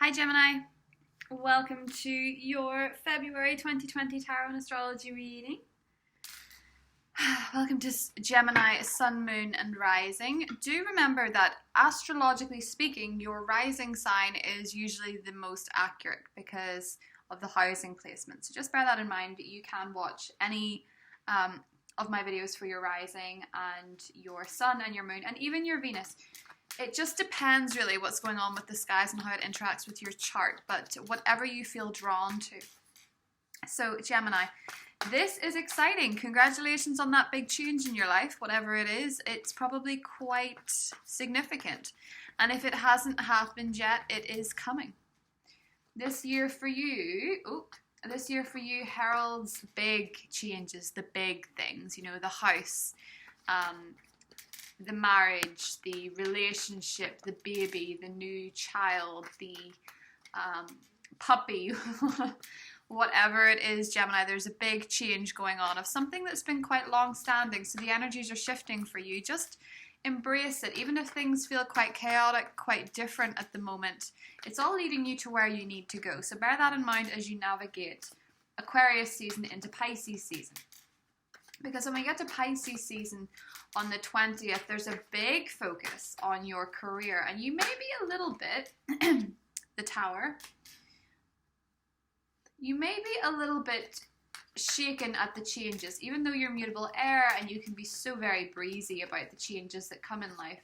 Hi Gemini, welcome to your February 2020 Tarot and Astrology reading. Welcome to Gemini, Sun, Moon and Rising. Do remember that astrologically speaking, your rising sign is usually the most accurate because of the housing placement. So just bear that in mind. You can watch any of my videos for your rising and your Sun and your Moon and even your Venus. It just depends really what's going on with the skies and how it interacts with your chart, but whatever you feel drawn to. So Gemini, this is exciting. Congratulations on that big change in your life, whatever it is. It's probably quite significant. And if it hasn't happened yet, it is coming. This year for you heralds big changes, the big things, you know, the house, the marriage, the relationship, the baby, the new child, the puppy, whatever it is, Gemini, there's a big change going on of something that's been quite long-standing. So the energies are shifting for you. Just embrace it. Even if things feel quite chaotic, quite different at the moment, it's all leading you to where you need to go. So bear that in mind as you navigate Aquarius season into Pisces season. Because when we get to Pisces season on the 20th, there's a big focus on your career. And you may be a little bit, the Tower, you may be a little bit shaken at the changes. Even though you're mutable air and you can be so very breezy about the changes that come in life.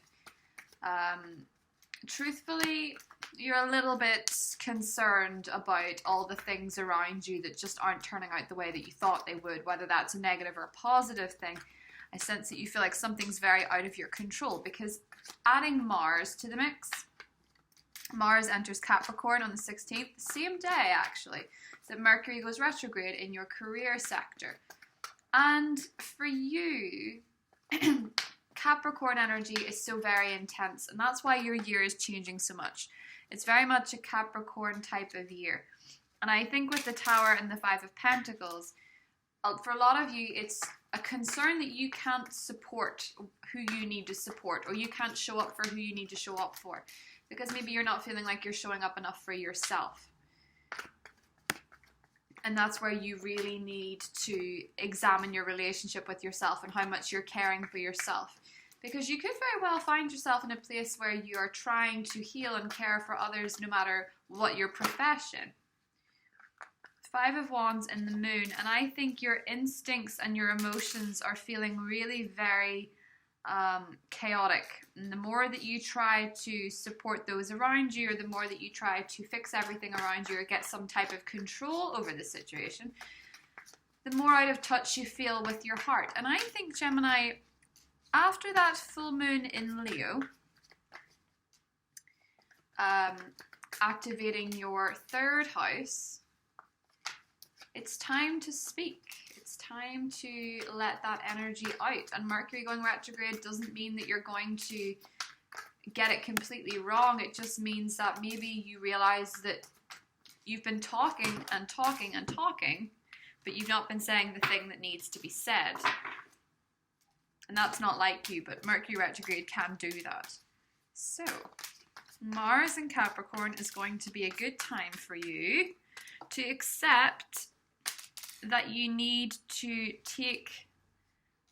Truthfully, you're a little bit concerned about all the things around you that just aren't turning out the way that you thought they would, whether that's a negative or a positive thing. I sense that you feel like something's very out of your control because adding Mars to the mix, Mars enters Capricorn on the 16th, the same day actually that Mercury goes retrograde in your career sector. And for you, Capricorn energy is so very intense, and that's why your year is changing so much. It's very much a Capricorn type of year. And I think with the Tower and the Five of Pentacles, for a lot of you, it's a concern that you can't support who you need to support, or you can't show up for who you need to show up for, because maybe you're not feeling like you're showing up enough for yourself. And that's where you really need to examine your relationship with yourself and how much you're caring for yourself. Because you could very well find yourself in a place where you are trying to heal and care for others no matter what your profession. Five of Wands in the Moon. And I think your instincts and your emotions are feeling really very chaotic. And the more that you try to support those around you, or the more that you try to fix everything around you or get some type of control over the situation, the more out of touch you feel with your heart. And I think, Gemini, after that full moon in Leo, activating your third house, it's time to speak. It's time to let that energy out. And Mercury going retrograde doesn't mean that you're going to get it completely wrong. It just means that maybe you realize that you've been talking and talking and talking, but you've not been saying the thing that needs to be said. And that's not like you, but Mercury retrograde can do that. So, Mars in Capricorn is going to be a good time for you to accept that you need to take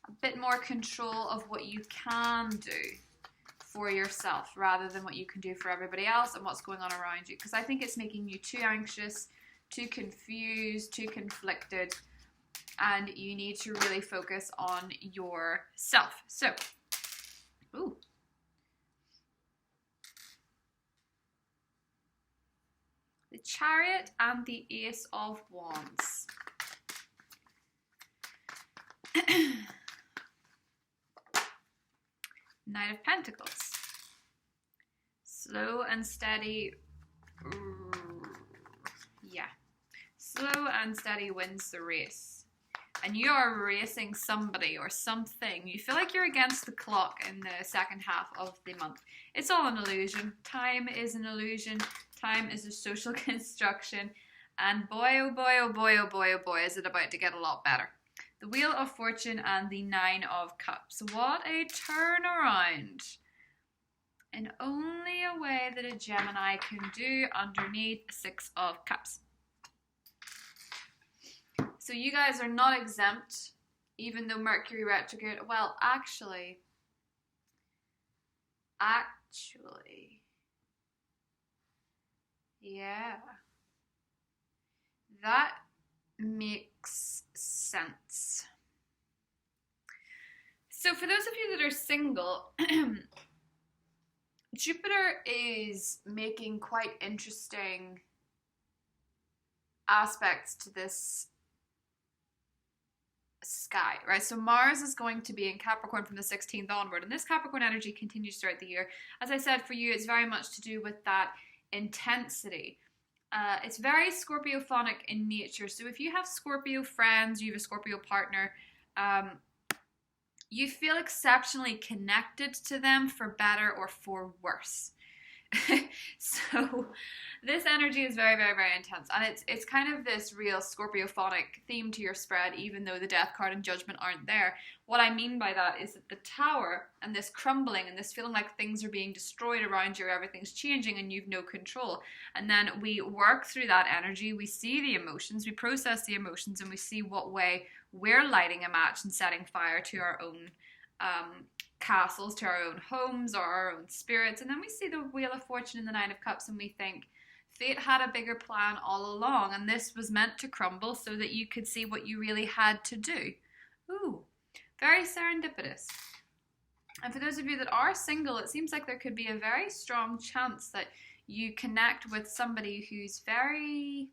a bit more control of what you can do for yourself rather than what you can do for everybody else and what's going on around you. Because I think it's making you too anxious, too confused, too conflicted, and you need to really focus on yourself. So, ooh. The Chariot and the Ace of Wands. Knight of Pentacles. Slow and steady. Yeah. Slow and steady wins the race. And you are racing somebody or something. You feel like you're against the clock in the second half of the month. It's all an illusion. Time is an illusion. Time is a social construction. And boy, oh boy, oh boy, oh boy, oh boy, is it about to get a lot better. The Wheel of Fortune and the Nine of Cups. What a turnaround in only a way that a Gemini can do underneath 6 of Cups. So you guys are not exempt, even though Mercury retrograde, well, actually, yeah, that makes sense. So for those of you that are single, Jupiter is making quite interesting aspects to this sky, right? So Mars is going to be in Capricorn from the 16th onward, and this Capricorn energy continues throughout the year. As I said, for you, it's very much to do with that intensity. It's very Scorpiophonic in nature. So if you have Scorpio friends, you have a Scorpio partner, you feel exceptionally connected to them for better or for worse. So this energy is very, very, very intense, and it's kind of this real Scorpiophonic theme to your spread, even though the Death card and Judgment aren't there. What I mean by that is that the Tower and this crumbling and this feeling like things are being destroyed around you, everything's changing and you've no control. And then we work through that energy, we see the emotions, we process the emotions, and we see what way we're lighting a match and setting fire to our own castles, to our own homes or our own spirits. And then we see the Wheel of Fortune in the Nine of Cups and we think fate had a bigger plan all along, and this was meant to crumble so that you could see what you really had to do. Ooh, very serendipitous. And for those of you that are single, it seems like there could be a very strong chance that you connect with somebody who's very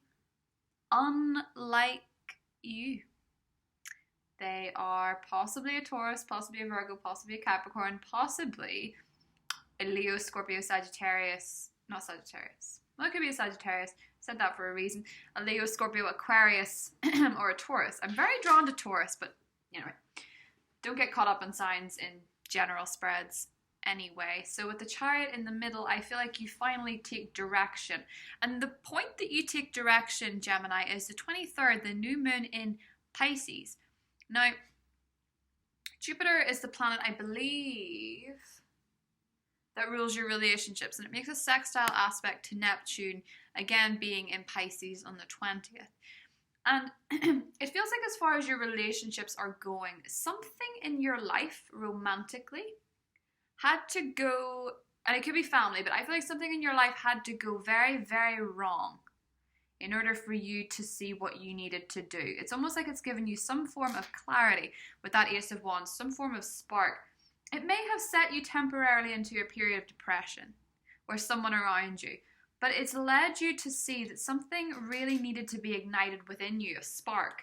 unlike you. They are possibly a Taurus, possibly a Virgo, possibly a Capricorn, possibly a Leo, Scorpio, Sagittarius, not Sagittarius. Well, it could be a Sagittarius. I said that for a reason. A Leo, Scorpio, Aquarius, or a Taurus. I'm very drawn to Taurus, but anyway, don't get caught up in signs in general spreads anyway. So with the Chariot in the middle, I feel like you finally take direction. And the point that you take direction, Gemini, is the 23rd, the new moon in Pisces. Now, Jupiter is the planet, I believe, that rules your relationships, and it makes a sextile aspect to Neptune, again being in Pisces on the 20th. And it feels like as far as your relationships are going, something in your life romantically had to go, and it could be family, but I feel like something in your life had to go very, very wrong in order for you to see what you needed to do. It's almost like it's given you some form of clarity with that Ace of Wands, some form of spark. It may have set you temporarily into a period of depression or someone around you, but it's led you to see that something really needed to be ignited within you, a spark.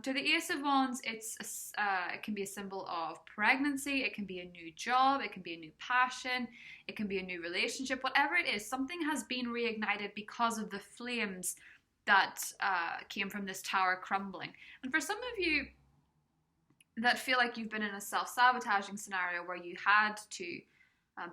To the Ace of Wands, it can be a symbol of pregnancy, it can be a new job, it can be a new passion, it can be a new relationship, whatever it is, something has been reignited because of the flames that came from this tower crumbling. And for some of you that feel like you've been in a self-sabotaging scenario where you had to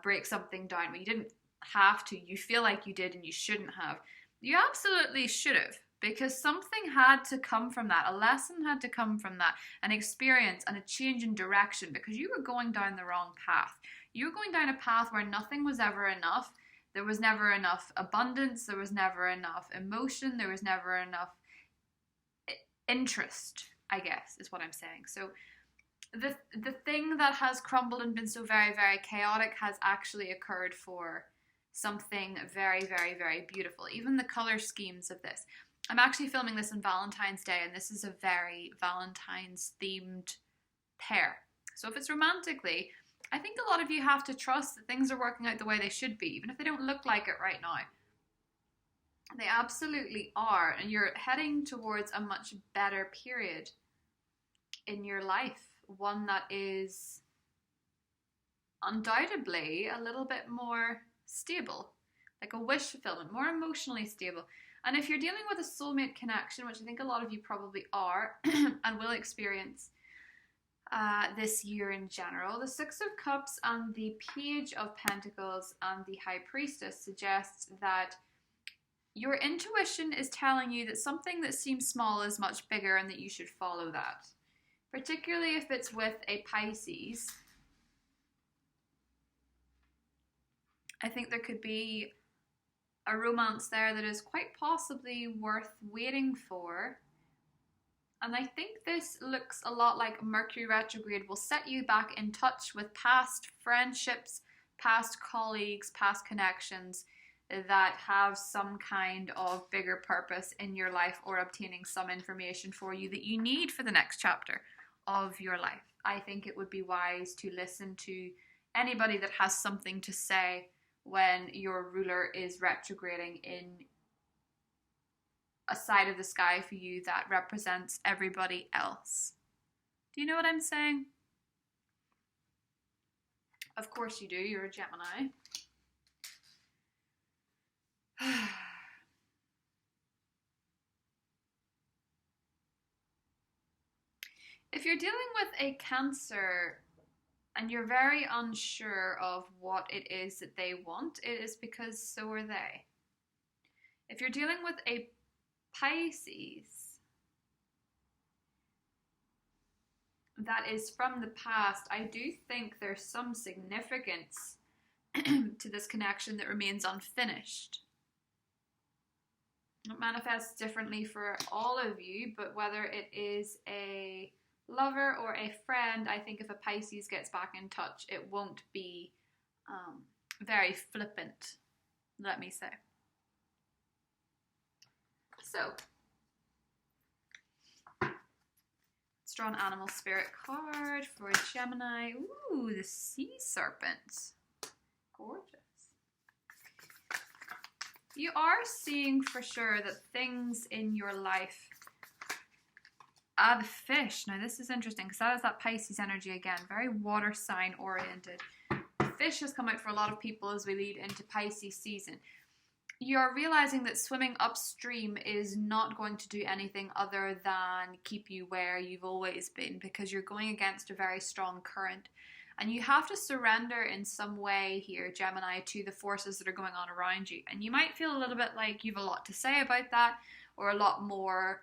break something down, where you didn't have to, you feel like you did and you shouldn't have, you absolutely should have. Because something had to come from that, a lesson had to come from that, an experience and a change in direction, because you were going down the wrong path. You were going down a path where nothing was ever enough. There was never enough abundance, there was never enough emotion, there was never enough interest, I guess, is what I'm saying. So the thing that has crumbled and been so very, very chaotic has actually occurred for something very, very, very beautiful. Even the color schemes of this. I'm actually filming this on Valentine's Day, and this is a very Valentine's themed pair. So if it's romantically, I think a lot of you have to trust that things are working out the way they should be, even if they don't look like it right now. They absolutely are, and you're heading towards a much better period in your life. One that is undoubtedly a little bit more stable, like a wish fulfillment, more emotionally stable. And if you're dealing with a soulmate connection, which I think a lot of you probably are and will experience this year in general, the Six of Cups and the Page of Pentacles and the High Priestess suggests that your intuition is telling you that something that seems small is much bigger and that you should follow that. Particularly if it's with a Pisces. I think there could be a romance there that is quite possibly worth waiting for. And I think this looks a lot like Mercury retrograde will set you back in touch with past friendships, past colleagues, past connections that have some kind of bigger purpose in your life, or obtaining some information for you that you need for the next chapter of your life. I think it would be wise to listen to anybody that has something to say when your ruler is retrograding in a side of the sky for you that represents everybody else. Do you know what I'm saying? Of course you do. You're a Gemini. If you're dealing with a Cancer and you're very unsure of what it is that they want, it is because so are they. If you're dealing with a Pisces that is from the past, I do think there's some significance to this connection that remains unfinished. It manifests differently for all of you, but whether it is a lover or a friend, I think if a Pisces gets back in touch, it won't be very flippant, let me say. So, let's draw an animal spirit card for Gemini. Ooh, the sea serpent. Gorgeous. You are seeing for sure that things in your life... the fish. Now this is interesting because that is that Pisces energy again. Very water sign oriented. The fish has come out for a lot of people as we lead into Pisces season. You're realizing that swimming upstream is not going to do anything other than keep you where you've always been, because you're going against a very strong current. And you have to surrender in some way here, Gemini, to the forces that are going on around you. And you might feel a little bit like you've a lot to say about that, or a lot more,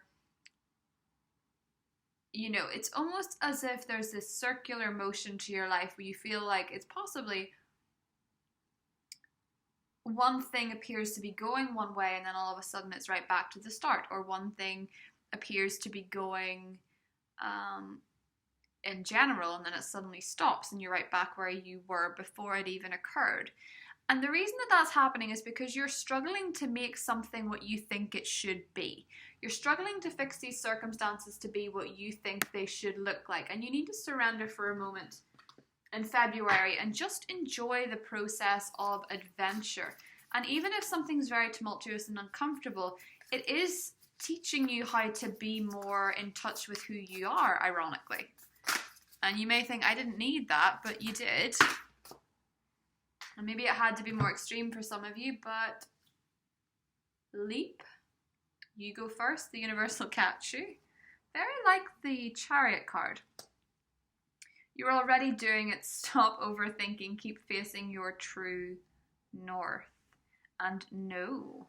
you know, it's almost as if there's this circular motion to your life where you feel like it's possibly one thing appears to be going one way and then all of a sudden it's right back to the start, or one thing appears to be going in general and then it suddenly stops and you're right back where you were before it even occurred. And the reason that that's happening is because you're struggling to make something what you think it should be. You're struggling to fix these circumstances to be what you think they should look like. And you need to surrender for a moment in February and just enjoy the process of adventure. And even if something's very tumultuous and uncomfortable, it is teaching you how to be more in touch with who you are, ironically. And you may think, I didn't need that, but you did. And maybe it had to be more extreme for some of you, but leap. You go first, the universe will catch you. Very like the Chariot card. You're already doing it. Stop overthinking. Keep facing your true north. And no.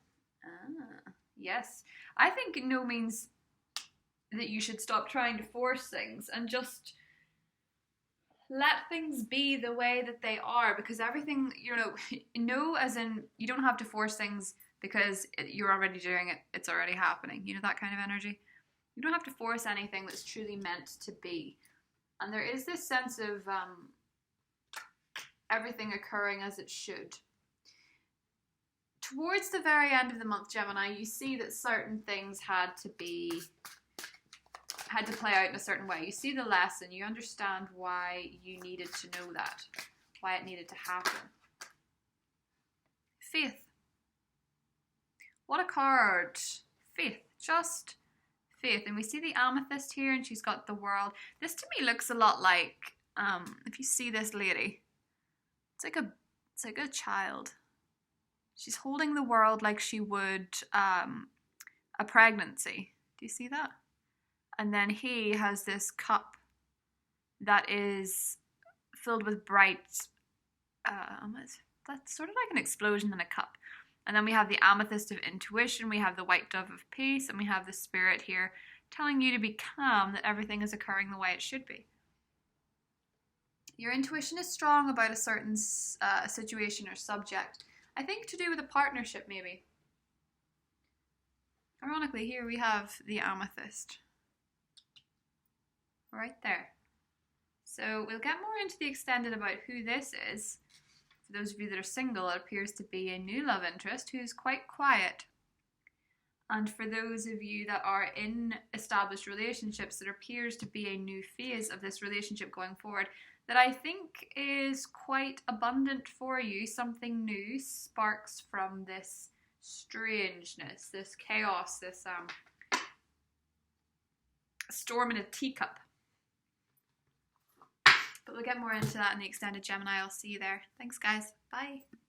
Yes. I think no means that you should stop trying to force things and just let things be the way that they are, because everything, you know, no as in you don't have to force things because you're already doing it. It's already happening. You know, that kind of energy. You don't have to force anything that's truly meant to be. And there is this sense of everything occurring as it should. Towards the very end of the month, Gemini, you see that certain things had to play out in a certain way. You see the lesson. You understand why you needed to know that. Why it needed to happen. Faith. What a card. Faith. Just faith. And we see the amethyst here and she's got the world. This to me looks a lot like, if you see this lady, it's like a child. She's holding the world like she would a pregnancy. Do you see that? And then he has this cup that is filled with bright, that's sort of like an explosion in a cup. And then we have the amethyst of intuition, we have the white dove of peace, and we have the spirit here telling you to be calm, that everything is occurring the way it should be. Your intuition is strong about a certain situation or subject. I think to do with a partnership, maybe. Ironically, here we have the amethyst. Right there. So we'll get more into the extended about who this is. For those of you that are single, it appears to be a new love interest who's quite quiet. And for those of you that are in established relationships, there appears to be a new phase of this relationship going forward that I think is quite abundant for you. Something new sparks from this strangeness, this chaos, this storm in a teacup. But we'll get more into that in the extended Gemini. I'll see you there. Thanks, guys. Bye.